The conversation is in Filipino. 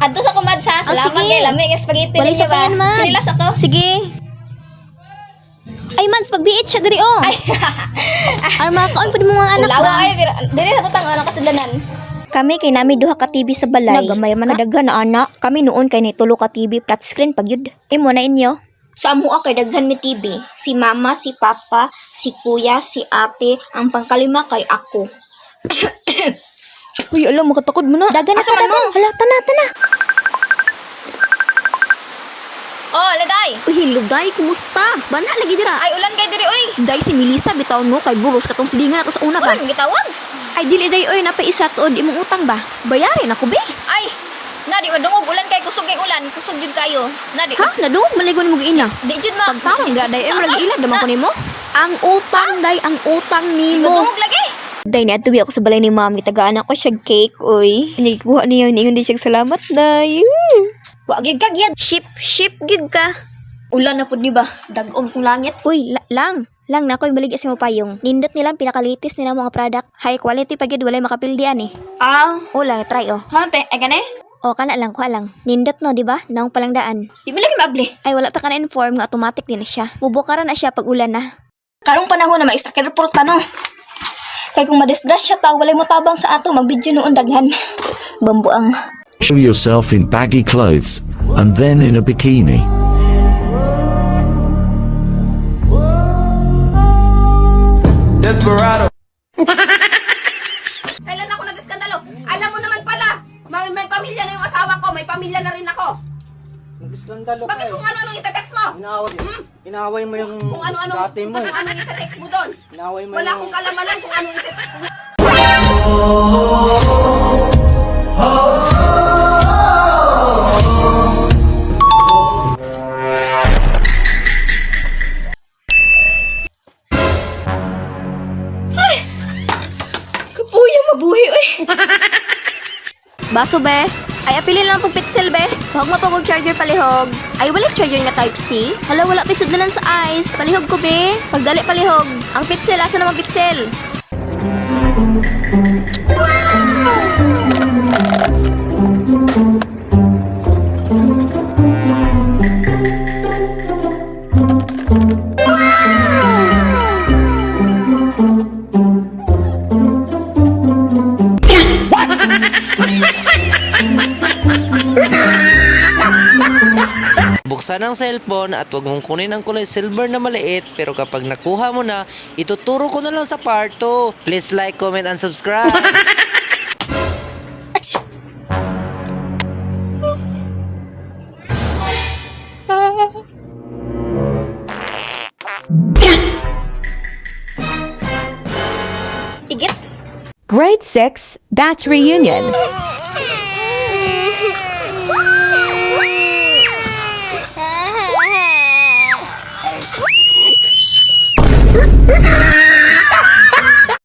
Adto sa kumad sa salamat sige. kay lami kay spaghetti Walay ninyo ba? sakayan, Mads. Sinilas ako. Sige. Ay, Mads, pagbiit siya diri, oh. Ay, mga kaon pa di mo mga anak Lawa ba? ay pero dili sa butang ano kasadanan. Kami kay nami duha ka TV sa balay. Nagamay man kadaghan na anak. Kami noon kay ni tulo ka TV flat screen pag yun. Imo na inyo. Sa amuha kay daghan mi TV. Si mama, si papa, si kuya, si ate, ang pangkalima kay ako. Uy, alam mo katakod mo na. Dagan na Asa man mo? Hala, tana. Oh, laday. Uy, hello, day, kumusta? Banha lagi dira. Ay ulan kay diri oy. Day, si Melissa, bitaw mo kay buros katong silingan ato sa una ba? Ulan gitawag. Ay, dili day, oy, napaisa tuod imong utang ba? Bayarin ako, be. Ay, nadi madungog ulan kay kusog kay ulan, kusog jud kayo. Nadi. Ha? Nadungog maligo ni mo ina. Di jud ma. Pagtarong dira, day, Saan lagi ka? ilan naman ko nimo. Ang utang, day, ang utang nimo. Madungog lagi. Day, niatubi ako sa balay ni ma'am. Itagaan ako siya cake, oy. Nagikuha niya, hindi siya salamat, day. Wa gid kag yan. Ship, gig ka. Ulan na pud ni ba? Dag-om kong langit. Uy, lang na ako'y baligya sa mo payong. Nindot nilang pinakalitis nila mga product. High quality pag yun, walay makapildian eh. Ah, O lang, try oh. ha te, ay gani? O, kana lang, kuha lang. Nindot no, di ba? Naong palang daan. Di mo lagi maabli. Ay, wala ta ka na-inform nga automatic din na siya. Bubukara na siya pag ulan na. Karong panahon na ma-extra report pa no. Kay kung madisgrasya ta, walay mo tabang sa ato, magbidyo noon daghan. Bambuang. Show yourself in baggy clothes and then in a bikini. Desperado. Kailan ako nag-iskandalo? Alam mo naman pala, may pamilya na yung asawa ko, may pamilya na rin ako. Nag-iskandalo ka Bakit eh. kung ano-ano ite-text mo? Inaway mo yung Kung ano-ano, dati mo. kung ano ite-text mo doon. Inaway mo Wala yung... akong kalamanan kung anong ite-text mo. Kapuya mabuhi oy. Baso be? Ay, apili lang pong pixel be. Huwag mo pag charger palihog. Ay, wala charger na type C. Hala, wala tayo sudlanan sa ice. Palihog ko be. Pagdali palihog. Ang pixel, asa naman pixel? Buksan ang cellphone at huwag mong kunin ang kulay silver na maliit, pero kapag nakuha mo na, ituturo ko na lang sa part 2. Please like, comment, and subscribe. Igit. Grade 6 Batch Reunion.